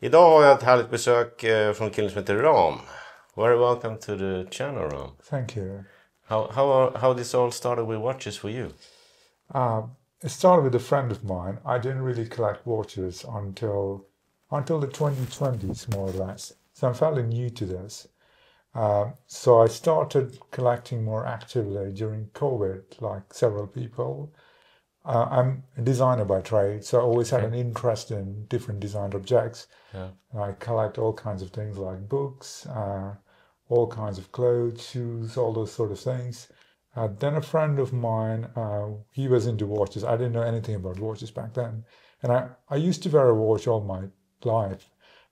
Idag har jag ett härligt besök från killen som heter Ram. Very welcome to the channel, Ram. Thank you. How this all started with watches for you? It started with a friend of mine. I didn't really collect watches until the 2020s, more or less. So I'm fairly new to this. So I started collecting more actively during COVID, like several people. I'm a designer by trade, so I always had an interest in different designed objects. Yeah. I collect all kinds of things like books, all kinds of clothes, shoes, all those sort of things. Then a friend of mine, he was into watches. I didn't know anything about watches back then. And I used to wear a watch all my life,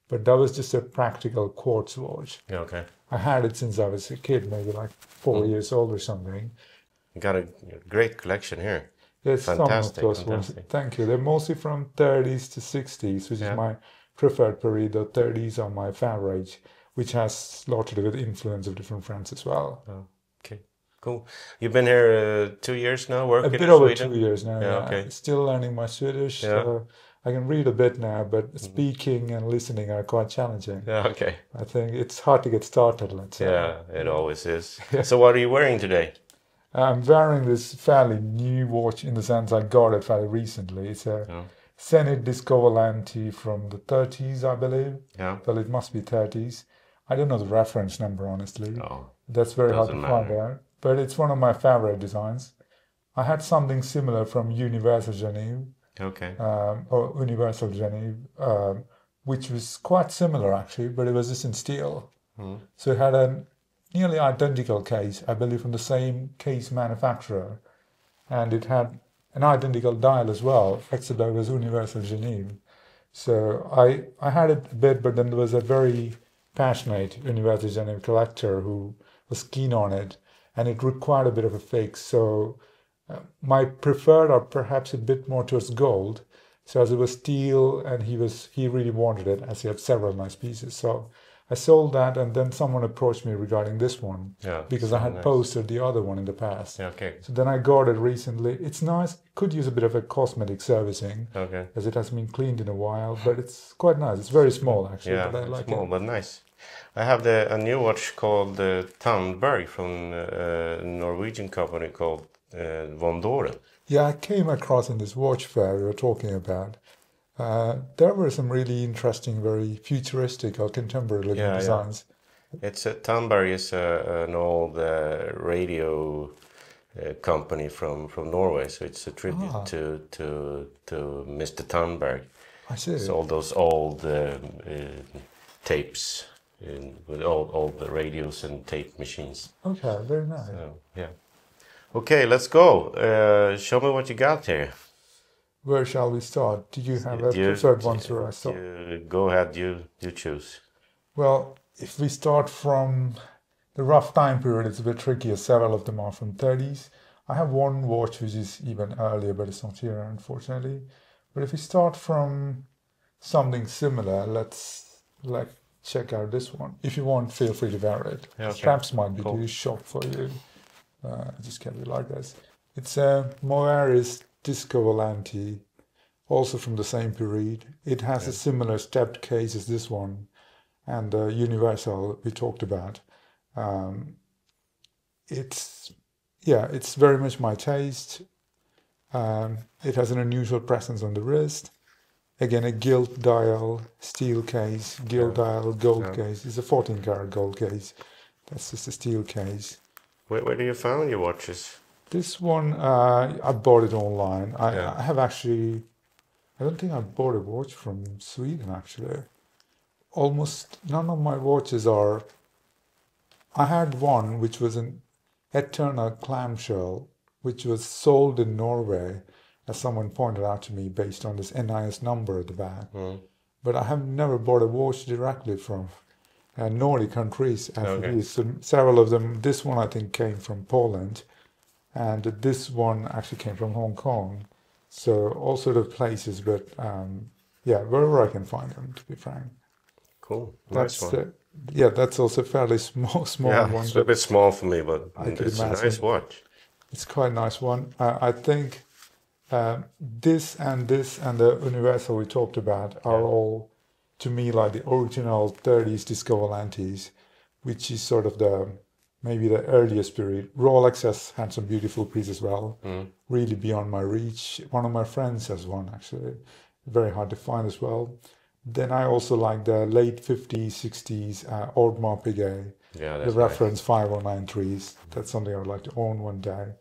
but that was just a practical quartz watch. Yeah, okay. I had it since I was a kid, maybe like 4 years old or something. You got a great collection here. There's Fantastic, some of those ones. Thank you. They're mostly from 30s to 60s, which is my preferred period. The 30s are my favorite, which has a lot to do with influence of different friends as well. Oh, okay, cool. You've been here 2 years now, working a bit in over Sweden? 2 years now. Yeah, okay. Still learning my Swedish. Yeah. I can read a bit now, but speaking and listening are quite challenging. Yeah, okay. I think it's hard to get started, let's say. Yeah, it always is. So what are you wearing today? I'm wearing this fairly new watch in the sense I got it fairly recently. It's a Zenith Disco Volante from the 30s, I believe. Yeah. Well, it must be 30s. I don't know the reference number, honestly. Oh, that's very hard to find out. But it's one of my favorite designs. I had something similar from Universal Genève. Okay. Or Universal Genève, which was quite similar actually, but it was just in steel. So it had a nearly identical case, I believe, from the same case manufacturer, and it had an identical dial as well, except that it was Universal Genève. So I had it a bit, but then there was a very passionate Universal Genève collector who was keen on it, and it required a bit of a fix. So my preferred are perhaps a bit more towards gold. So as it was steel, and he really wanted it, as he had several nice pieces. So I sold that, and then someone approached me regarding this one, because I had posted the other one in the past. Yeah, okay. So then I got it recently. It's nice. Could use a bit of a cosmetic servicing, as it has been cleaned in a while, but it's quite nice. It's very small, actually. Yeah, but I like small, it. but nice. I have a new watch called Tandberg from a Norwegian company called Von Doren. Yeah, I came across in this watch fair we were talking about. There were some really interesting, very futuristic or contemporary-looking designs. It's Tandberg is an old radio company from Norway, so it's a tribute to Mr. Tandberg. I see. It's all those old tapes with all the radios and tape machines. Okay, very nice. So, yeah. Okay, let's go. Show me what you got here. Where shall we start? Do you have a preferred one where I start? Go ahead, you choose. Well, if we start from the rough time period, it's a bit tricky, as several of them are from 30s. I have one watch which is even earlier, but it's not here, unfortunately. But if we start from something similar, let's check out this one. If you want, feel free to wear it. Yeah, okay. Straps might be too short for you. I just kept it like this. It's a Moeris Disco Volante, also from the same period. It has a similar stepped case as this one, and the Universal we talked about. It's very much my taste. It has an unusual presence on the wrist. Again, a gilt dial, steel case, gilt dial, gold case. It's a 14-karat gold case. That's just a steel case. Where do you find your watches? This one, I bought it online. I have actually, I don't think I bought a watch from Sweden, actually. Almost none of my watches are. I had one which was an Eternal clamshell, which was sold in Norway, as someone pointed out to me, based on this NIS number at the back. But I have never bought a watch directly from Nordic countries, as it is. So several of them, this one I think came from Poland, and this one actually came from Hong Kong. So all sort of places, but wherever I can find them, to be frank. Cool, nice one. That's also fairly small one. It's a bit small for me, but it's a nice watch. It's quite a nice one. I think this and the Universal we talked about are all to me like the original 30s disco volantes, which is sort of maybe the earliest period. Rolex has had some beautiful pieces as well, really beyond my reach. One of my friends has one actually, very hard to find as well. Then I also like the late 50s, 60s Audemars Piguet, the reference 5093s. That's something I would like to own one day.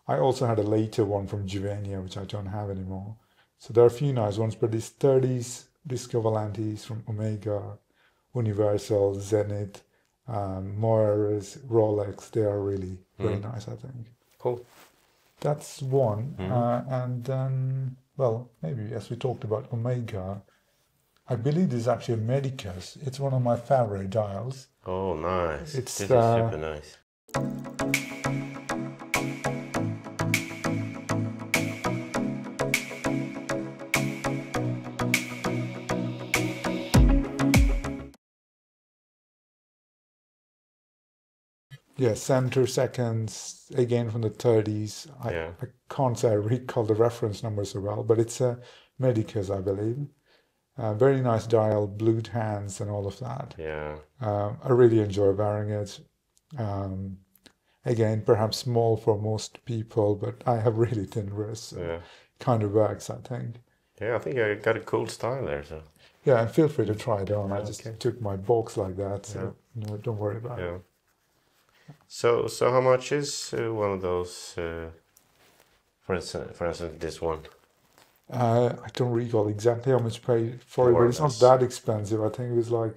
I also had a later one from Giovanni, which I don't have anymore. So there are a few nice ones, but these 30s disco volantes from Omega, Universal, Zenith, Moeris, Rolex, they are really very nice, I think. Cool. That's one. And then, well, maybe as we talked about Omega, I believe this is actually a Medicus. It's one of my favorite dials. Oh, nice. This is super nice. Yeah, center seconds, again from the 30s. I can't say I recall the reference number so well, but it's a Medicus, I believe. Very nice dial, blued hands and all of that. Yeah. I really enjoy wearing it. Again, perhaps small for most people, but I have really thin wrists. So kind of works, I think. Yeah, I think I got a cool style there. So. Yeah, and feel free to try it on. I just took my box like that, so don't worry about it. So how much is one of those? For instance, this one. I don't recall exactly how much paid for it, but it's not that expensive. I think it was like,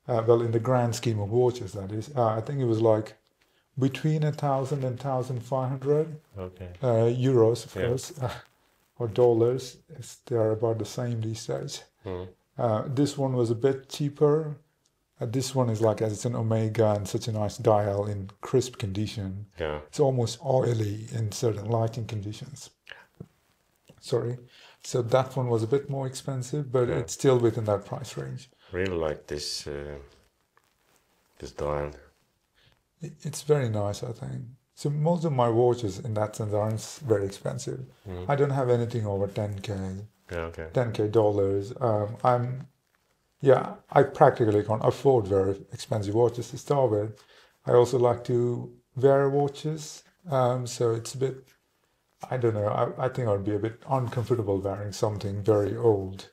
well, in the grand scheme of watches, that is. I think it was like between 1,000 and 1,500 euros, of course, or dollars. They are about the same these days. This one was a bit cheaper. This one is like, as it's an Omega and such a nice dial in crisp condition. Yeah. It's almost oily in certain lighting conditions. Sorry. So that one was a bit more expensive, but it's still within that price range. Really like this this dial. It's very nice, I think. So most of my watches in that sense aren't very expensive. I don't have anything over 10K. Yeah, okay. 10K dollars. I practically can't afford very expensive watches to start with. I also like to wear watches, so it's a bit, I don't know, I think I'd be a bit uncomfortable wearing something very old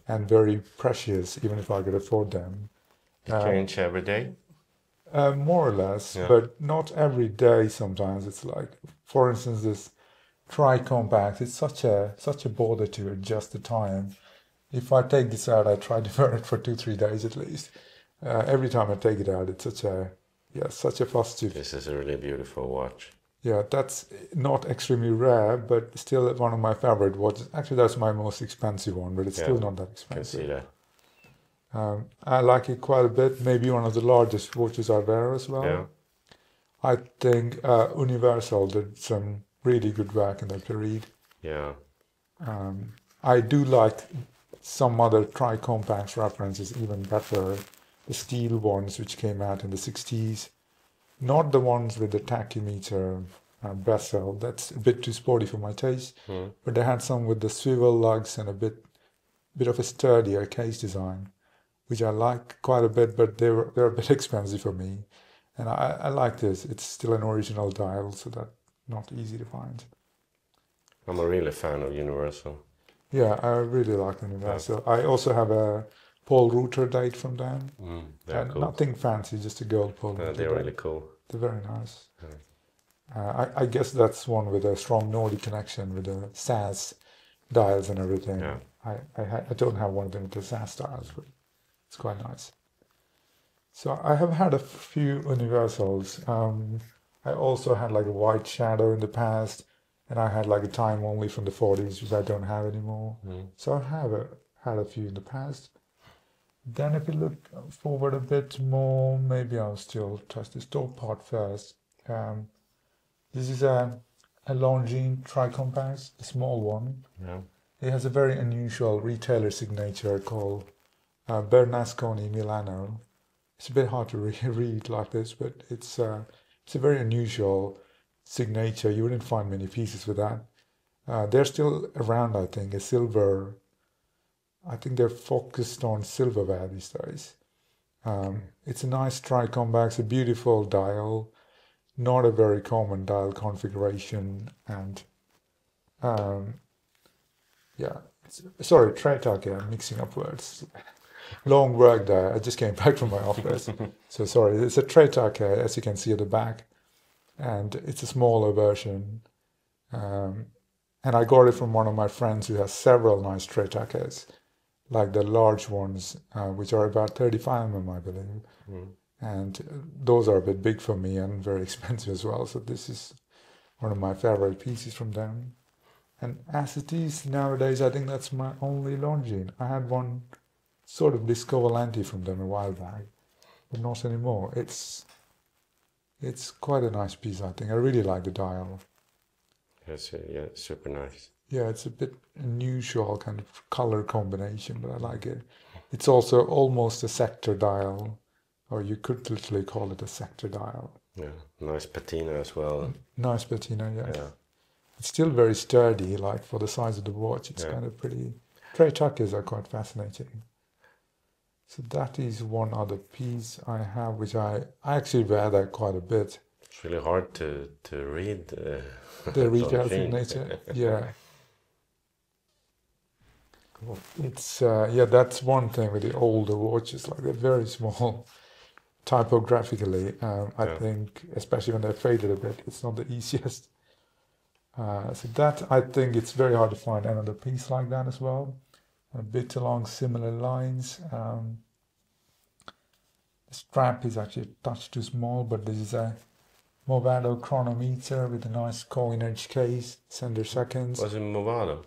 and very precious, even if I could afford them. You change every day? More or less, but not every day sometimes. It's like, for instance, this tri-compact, it's such a bother to adjust the time. If I take this out, I try to wear it for 2-3 days at least. Every time I take it out, it's such a fuss to. This is a really beautiful watch. Yeah, that's not extremely rare, but still one of my favorite watches. Actually, that's my most expensive one, but it's still not that expensive. I can see that. I like it quite a bit. Maybe one of the largest watches I wear as well. Yeah. I think Universal did some really good work in that period. Yeah. I do like some other tri-compacts references even better. The steel ones which came out in the 60s. Not the ones with the tachymeter bezel. That's a bit too sporty for my taste. But they had some with the swivel lugs and a bit of a sturdier case design, which I like quite a bit, but they're a bit expensive for me. And I like this. It's still an original dial, so that's not easy to find. I'm a really fan of Universal. Yeah, I really like Universal. I also have a Paul Reuter date from them. Cool. Nothing fancy, just a gold Paul Reuter they're date. really cool. They're very nice. I guess that's one with a strong Nordic connection with the SAS dials and everything. Yeah. I don't have one of them with the SAS dials, but it's quite nice. So I have had a few Universals. I also had like a White Shadow in the past, and I had like a Time Only from the 40s, which I don't have anymore. So I have had a few in the past. Then if you look forward a bit more, maybe I'll still touch this top part first. This is a Longines tri-compact, a small one. Yeah. It has a very unusual retailer signature called Bernasconi Milano. It's a bit hard to read like this, but it's a very unusual signature. You wouldn't find many pieces with that. They're still around, I think. A silver, I think they're focused on silverware these days. It's a nice tri-convex, a beautiful dial, not a very common dial configuration, and yeah, sorry, Tretake, I'm mixing up words. Long work there. I just came back from my office. So sorry, it's a Tretake, as you can see at the back, and it's a smaller version. And I got it from one of my friends who has several nice Tretakes, like the large ones, which are about 35 mm, I believe. And those are a bit big for me and very expensive as well. So this is one of my favorite pieces from them. And as it is nowadays, I think that's my only Longines. I had one sort of Disco Volante from them a while back, but not anymore. It's quite a nice piece, I think. I really like the dial. Yes, yeah, super nice. Yeah, it's a bit unusual kind of color combination, but I like it. It's also almost a sector dial, or you could literally call it a sector dial. Yeah, nice patina as well. Nice patina, yes. Yeah. It's still very sturdy, like for the size of the watch. It's kind of pretty. Tretakes are quite fascinating. So that is one other piece I have, which I actually wear that quite a bit. It's really hard to read. The retail signature, yeah. Cool. It's yeah, that's one thing with the older watches, like they're very small typographically. I think, especially when they're faded a bit, it's not the easiest. So that, I think it's very hard to find another piece like that as well. A bit along similar lines. The strap is actually a touch too small, but this is a Movado chronometer with a nice coinage case, sender seconds. Was it Movado?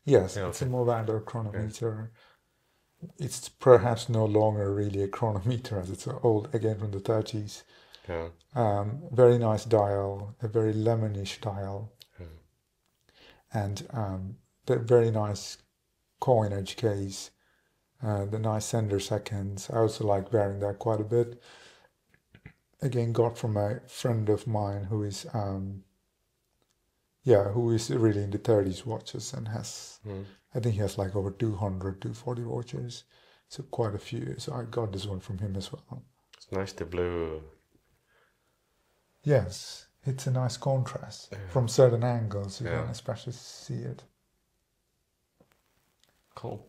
Yes, it's a Movado chronometer. It's perhaps no longer really a chronometer, as it's old, again from the 30s. Yeah. Very nice dial, a very lemonish dial. And the very nice coinage case, the nice sender seconds. I also like wearing that quite a bit. Again, got from a friend of mine who is who is really into 30s watches and has, I think he has like over 200, 240 watches, so quite a few. So I got this one from him as well. It's nice, the blue. Yes, it's a nice contrast from certain angles. You can especially see it. Cool.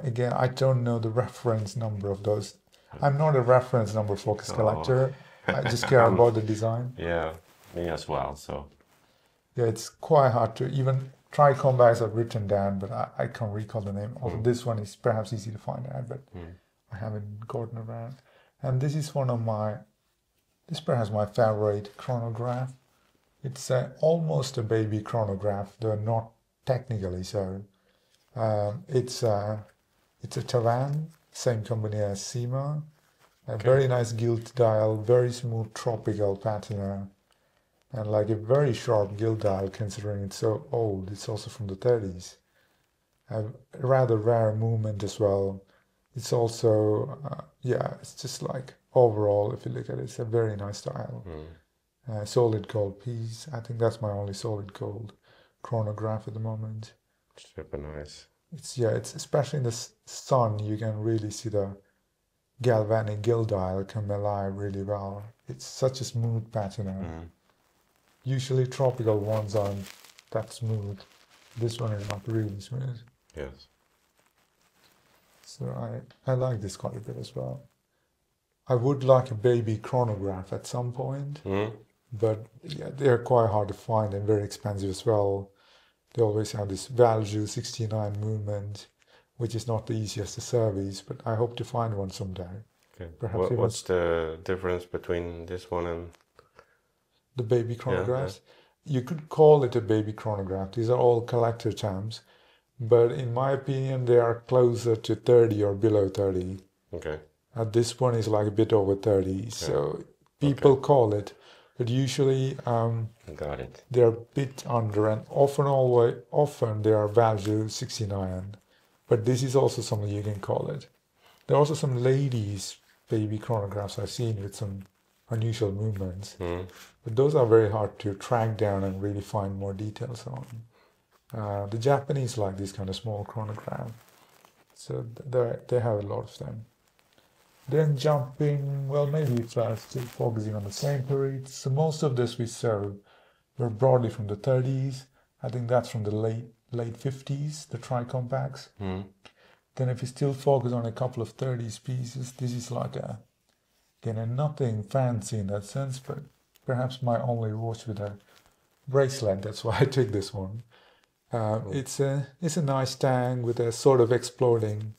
Again, I don't know the reference number of those. I'm not a reference number focused collector. I just care about the design. Yeah, me as well. So yeah, it's quite hard to even try combats I've written down, but I can't recall the name. Although this one is perhaps easy to find out, but I haven't gotten around. And this is one of this perhaps my favorite chronograph. It's almost a baby chronograph, though not technically so. It's a Tavan, same company as SEMA. A very nice gilt dial, very smooth tropical patina, and like a very sharp gilt dial considering it's so old. It's also from the 30s. A rather rare movement as well. It's also, it's just like overall, if you look at it, it's a very nice dial. Solid gold piece. I think that's my only solid gold chronograph at the moment. Super nice. It's especially in the sun, you can really see the galvanic gilt dial come alive really well. It's such a smooth patina. Usually tropical ones aren't that smooth. This one is not really smooth. Yes. So I like this quite a bit as well. I would like a baby chronograph at some point, but yeah, they're quite hard to find and very expensive as well. They always have this Valjoux 69 movement, which is not the easiest to service, but I hope to find one someday. Okay. What's the difference between this one and the baby chronographs? You could call it a baby chronograph. These are all collector terms, but in my opinion, they are closer to 30 or below 30. Okay. This one is like a bit over 30, so people call it, but usually got it. They're a bit under, and often they are Valjoux 69. But this is also something you can call it. There are also some ladies' baby chronographs I've seen with some unusual movements. But those are very hard to track down and really find more details on. The Japanese like this kind of small chronograph. So they have a lot of them. Then jumping, well, maybe first focusing on the same period. So most of this we saw were broadly from the 30s. I think that's from the late 50s, the tri-compacts. Then if you still focus on a couple of 30s pieces, this is like again, nothing fancy in that sense, but perhaps my only watch with a bracelet. That's why I took this one. It's a nice tang with a sort of exploding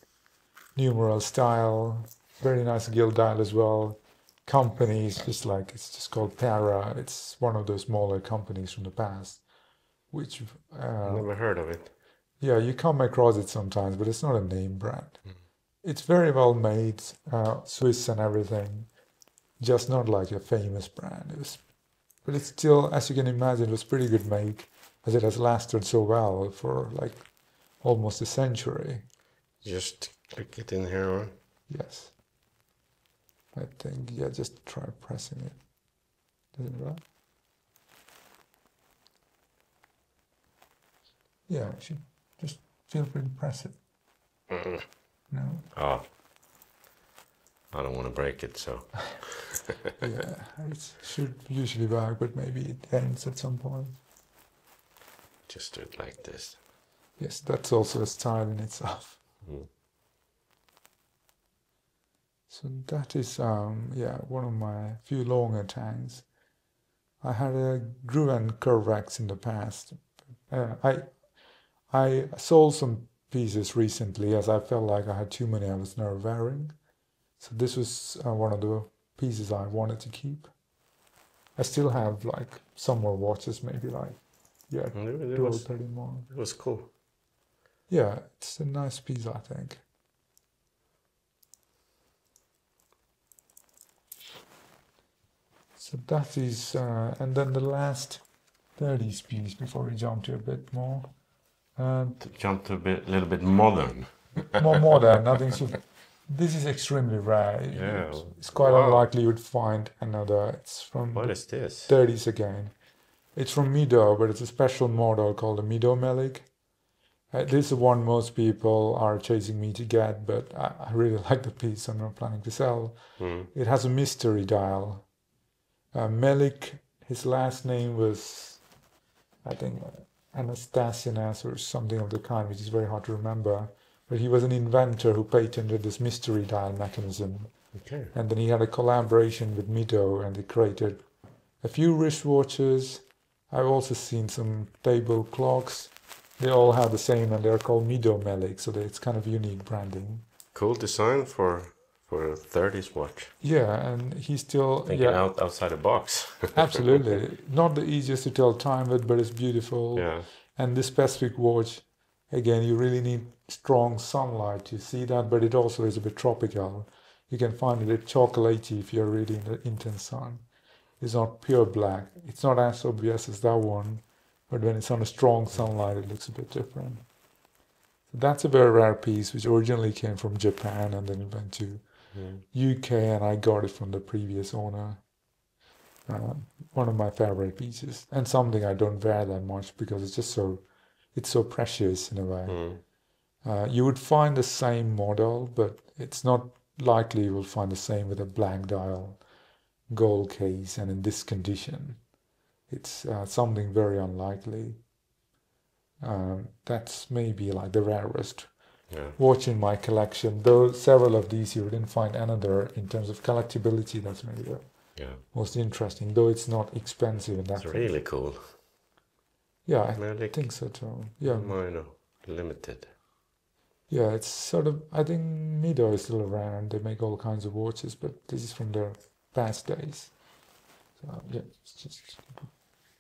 numeral style. Very nice gilt dial as well. Company is it's just called Para. It's one of those smaller companies from the past, which never heard of it. Yeah, you come across it sometimes, but it's not a name brand. It's very well made, Swiss and everything, just not like a famous brand. But it's still, as you can imagine, it was pretty good make, as it has lasted so well for like almost a century. Just click it in here, or? Yes. I think, yeah, just try pressing it. Does it work? Yeah, you should just feel free to press it. No? Oh. I don't want to break it, so. Yeah, it should usually work, but maybe it ends at some point. Just do it like this. Yes, that's also a style in itself. So that is, one of my few longer tangs. I had a groove and curve racks in the past. I sold some pieces recently as I felt like I had too many I was never wearing. So this was one of the pieces I wanted to keep. I still have like some more watches, maybe like, 12 or 30 more. It was cool. Yeah, it's a nice piece, I think. So that is, and then the last 30s piece before we jump to a bit more. To jump to a little bit modern. More modern, nothing super. This is extremely rare. Yeah. It's quite unlikely you would find another. It's from What is this? 30s again. It's from Mido, but it's a special model called the Mido Melik. This is the one most people are chasing me to get, but I really like the piece. I'm not planning to sell. It has a mystery dial. Melik, his last name was, I think, Anastasianas or something of the kind, which is very hard to remember. But he was an inventor who patented this mystery dial mechanism. Okay. And then he had a collaboration with Mido, and they created a few wristwatches. I've also seen some table clocks. They all have the same, and they're called Mido Melik, so it's kind of unique branding. Cool design for a 30s watch. Yeah, and he's still thinking outside the box. Absolutely, not the easiest to tell time with, but it's beautiful. Yeah. And this specific watch, again, you really need strong sunlight to see that, but it also is a bit tropical. You can find it chocolatey if you're really in the intense sun. It's not pure black. It's not as obvious as that one, but when it's on a strong sunlight, it looks a bit different. That's a very rare piece, which originally came from Japan and then it went to UK, and I got it from the previous owner. One of my favorite pieces, and something I don't wear that much because it's just it's so precious in a way. You would find the same model, but it's not likely you will find the same with a black dial, gold case, and in this condition. It's something very unlikely. That's maybe like the rarest watch in my collection, though several of these you wouldn't find another in terms of collectability. That's maybe the most interesting, though it's not expensive in that It's really cool. Yeah, I think so too. Yeah. Mine, limited. Yeah, it's sort of, I think Mido is still around. They make all kinds of watches, but this is from their past days. So yeah, it's just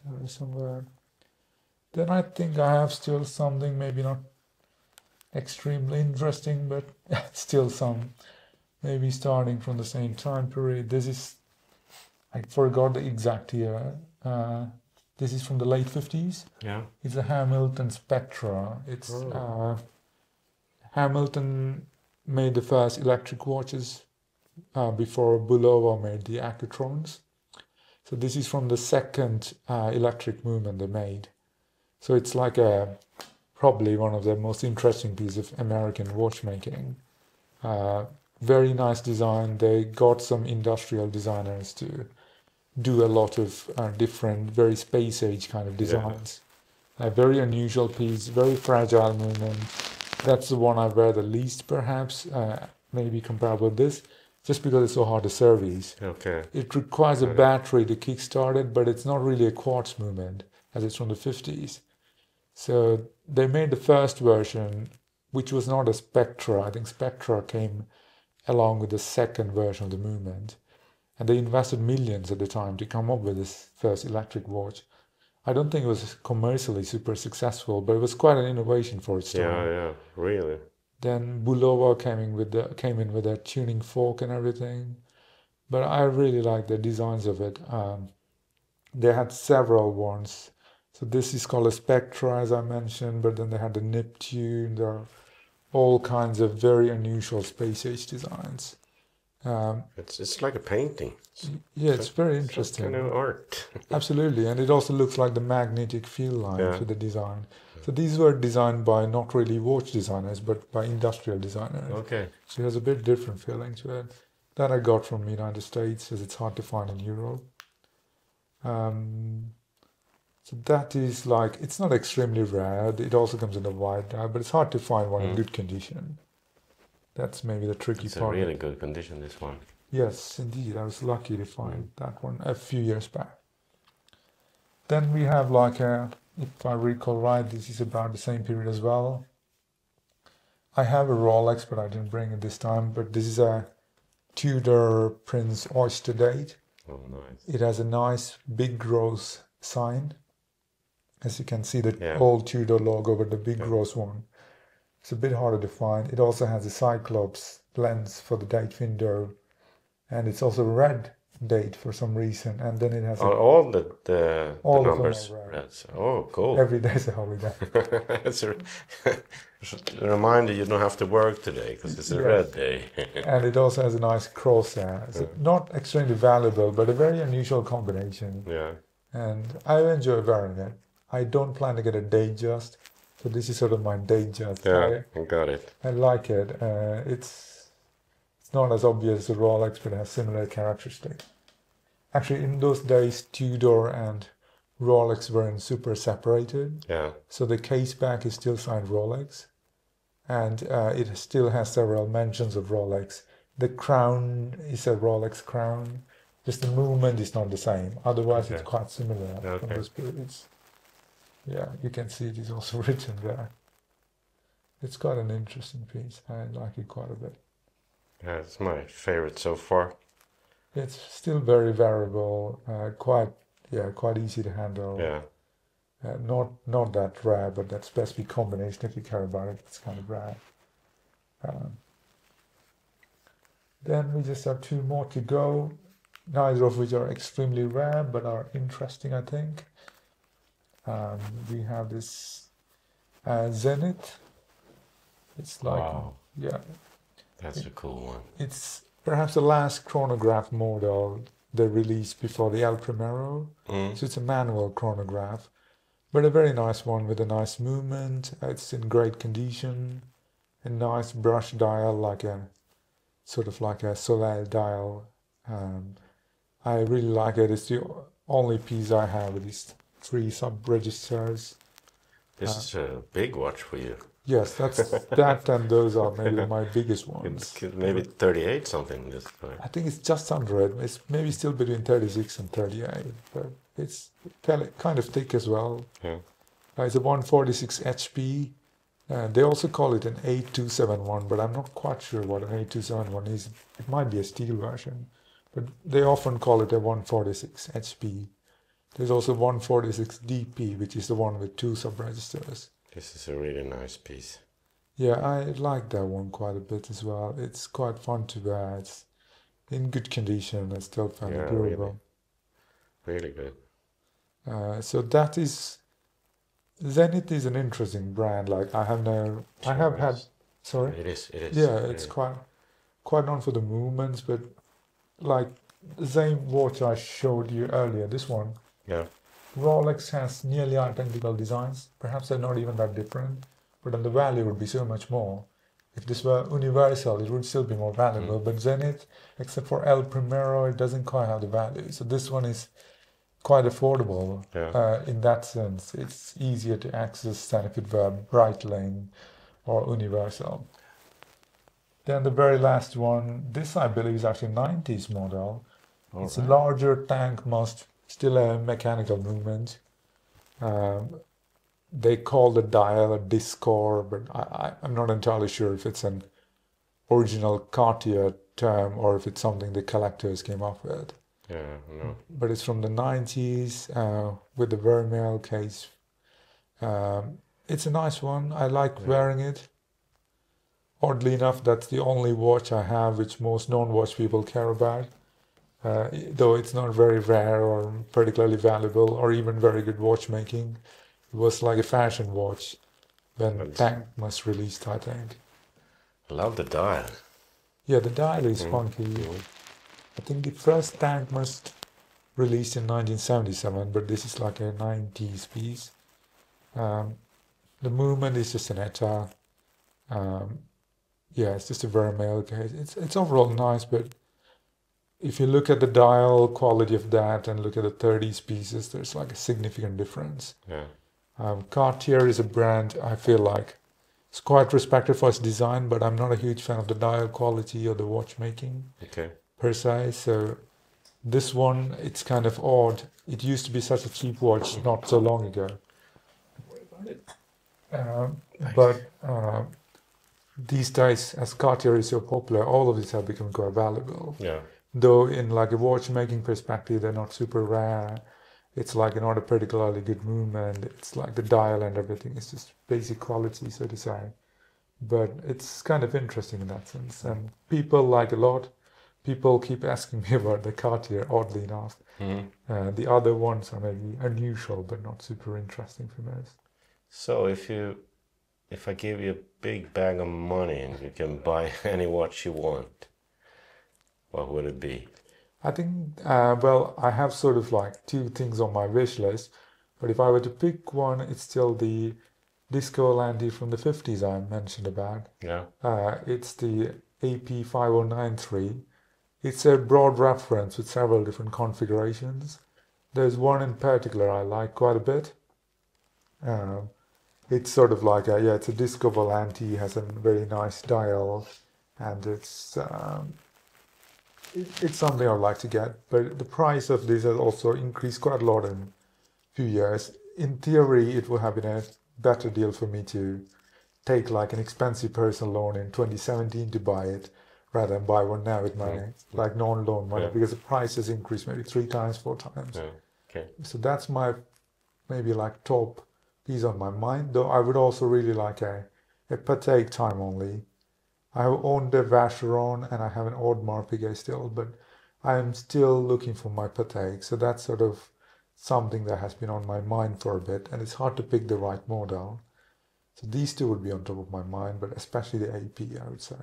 there somewhere. Then I think I have still something, maybe not extremely interesting, but still some, maybe starting from the same time period. This is, I forgot the exact year. This is from the late 50s. Yeah. It's a Hamilton Spectra. It's Hamilton made the first electric watches before Bulova made the Accutrons. So this is from the second electric movement they made. So it's like a probably one of the most interesting pieces of American watchmaking. Very nice design. They got some industrial designers to do a lot of different, very space age kind of designs. A very unusual piece, very fragile movement. That's the one I wear the least, perhaps, maybe comparable to this, just because it's so hard to service. Okay. It requires a battery to kickstart it, but it's not really a quartz movement, as it's from the 50s. So they made the first version, which was not a Spectra. I think Spectra came along with the second version of the movement. And they invested millions at the time to come up with this first electric watch. I don't think it was commercially super successful, but it was quite an innovation for its time. Yeah, really. Then Bulova came in with a tuning fork and everything. But I really like the designs of it. They had several ones. So this is called a Spectra, as I mentioned, but then they had the Neptune. There are all kinds of very unusual space age designs. It's like a painting. Yeah, it's very interesting. Kind of art. Absolutely, and it also looks like the magnetic field lines with the design. So these were designed by not really watch designers, but by industrial designers. Okay. So it has a bit different feeling to it. That I got from the United States, as it's hard to find in Europe. So that is like, it's not extremely rare. It also comes in a wide dial, but it's hard to find one in good condition. That's maybe the tricky part. It's a really good condition, this one. Yes, indeed. I was lucky to find that one a few years back. Then we have like if I recall right, this is about the same period as well. I have a Rolex, but I didn't bring it this time. But this is a Tudor Prince Oyster date. Oh, nice. It has a nice big rose sign. As you can see, the old Tudor logo, but the big rose one. It's a bit harder to find. It also has a Cyclops lens for the date window. And it's also a red date for some reason. And then it has all the numbers. Red. Oh, cool. Every day is a holiday. It's a reminder you don't have to work today because it's a red day. And it also has a nice crosshair. So not extremely valuable, but a very unusual combination. Yeah. And I enjoy wearing it. I don't plan to get a Datejust, so this is sort of my Datejust. Yeah, I got it. I like it. It's not as obvious as a Rolex, but it has similar characteristics. Actually, in those days, Tudor and Rolex weren't super separated. Yeah. So the case back is still signed Rolex, and it still has several mentions of Rolex. The crown is a Rolex crown. Just the movement is not the same. Otherwise, it's quite similar from those periods. Yeah, you can see it is also written there. It's quite an interesting piece. I like it quite a bit. Yeah, it's my favorite so far. It's still very variable, quite easy to handle. Yeah. Not that rare, but that specific combination, if you care about it, it's kind of rare. Then we just have two more to go, neither of which are extremely rare, but are interesting, I think. We have this Zenith. It's like, that's a cool one. It's perhaps the last chronograph model they released before the El Primero. So it's a manual chronograph, but a very nice one with a nice movement. It's in great condition, a nice brush dial, like a sort of like a Soleil dial. I really like it. It's the only piece I have with these 3 sub-registers. This is a big watch for you. Yes, that and those are maybe my biggest ones. It's maybe 38 something this time. I think it's just under it. It's maybe still between 36 and 38, but it's kind of thick as well. Yeah. It's a 146 HP. They also call it an 8271, but I'm not quite sure what an 8271 is. It might be a steel version, but they often call it a 146 HP. There's also 146 DP, which is the one with 2 sub-registers. This is a really nice piece. Yeah, I like that one quite a bit as well. It's quite fun to wear. It's in good condition. It's still fairly durable. Really good. So that is... Zenith is an interesting brand. Like I have had... Sorry? It is. Yeah, it's quite known for the movements, but like the same watch I showed you earlier, this one. Yeah. Rolex has nearly identical designs. Perhaps they're not even that different, but then the value would be so much more. If this were universal, it would still be more valuable. But Zenith, except for El Primero, it doesn't quite have the value. So this one is quite affordable in that sense. It's easier to access than if it were Breitling or Universal. Then the very last one, this I believe is actually a 90s model. It's a larger tank mast, still a mechanical movement. They call the dial a discor, but I'm not entirely sure if it's an original Cartier term or if it's something the collectors came up with. Yeah, no. But it's from the 90s with the Vermeil case. It's a nice one. I like wearing it. Oddly enough, that's the only watch I have which most non-watch people care about. Though it's not very rare or particularly valuable or even very good watchmaking. It was like a fashion watch when Tank was released, I think. I love the dial. Yeah, the dial is funky. I think the first Tank was released in 1977, but this is like a 90s piece. The movement is just an ETA. Yeah, it's just a Vermeil case. It's overall nice, but if you look at the dial quality of that and look at the 30s pieces, there's like a significant difference. Yeah. Cartier is a brand I feel like it's quite respected for its design, but I'm not a huge fan of the dial quality or the watchmaking per se. So this one, it's kind of odd. It used to be such a cheap watch not so long ago. But these days, as Cartier is so popular, all of these have become quite valuable. Yeah. Though in like a watchmaking perspective, they're not super rare. It's like not a particularly good movement. It's like the dial and everything. It's just basic quality, so to say. But it's kind of interesting in that sense. And people like a lot. People keep asking me about the Cartier, oddly enough. The other ones are maybe unusual, but not super interesting for most. So if I give you a big bag of money and you can buy any watch you want, what would it be? I think, well, I have sort of like two things on my wish list, but if I were to pick one, it's still the Disco Volante from the 50s I mentioned about. Yeah. It's the AP5093. It's a broad reference with several different configurations. There's one in particular I like quite a bit. It's sort of like it's a Disco Volante, has a very nice dial, and it's something I'd like to get, but the price of this has also increased quite a lot in a few years. In theory, it would have been a better deal for me to take like an expensive personal loan in 2017 to buy it, rather than buy one now with my like non-loan money, because the price has increased maybe 3 times, 4 times. So that's my maybe like top piece on my mind, though I would also really like a Patek time only. I own the Vacheron and I have an Audemars Piguet still, but I'm still looking for my Patek. So that's sort of something that has been on my mind for a bit, and it's hard to pick the right model. So these two would be on top of my mind, but especially the AP, I would say.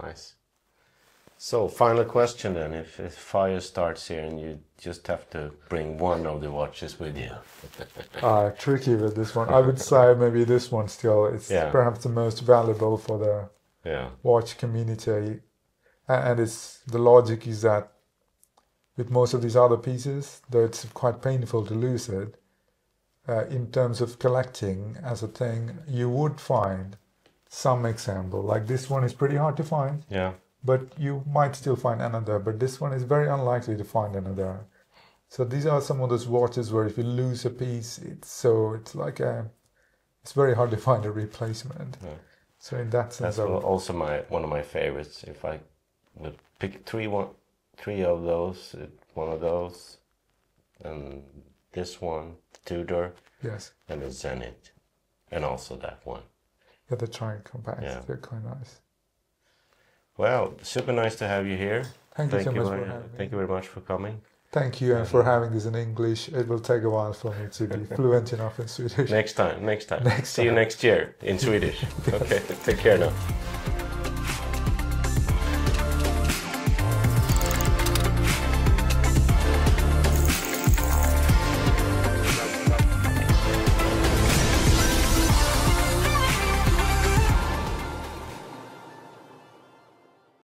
Nice. So final question then, if fire starts here and you just have to bring one of the watches with you. Tricky with this one. I would say maybe this one still. It's perhaps the most valuable for the watch community, and it's the logic is that with most of these other pieces, though it's quite painful to lose it, in terms of collecting as a thing, you would find some example. Like this one is pretty hard to find, but you might still find another, but this one is very unlikely to find another. So these are some of those watches where if you lose a piece, it's very hard to find a replacement. So in that sense, that's also one of my favorites. If I would pick three of those, one of those, and this one, Tudor, and the Zenith, and also that one. Yeah, the Giant Compact. They're quite nice. Well, super nice to have you here. Thank you so much for having me. Thank you very much for coming. Thank you, and for having this in English. It will take a while for me to be fluent enough in Swedish. Next time. See you next year in Swedish. Okay, take care now.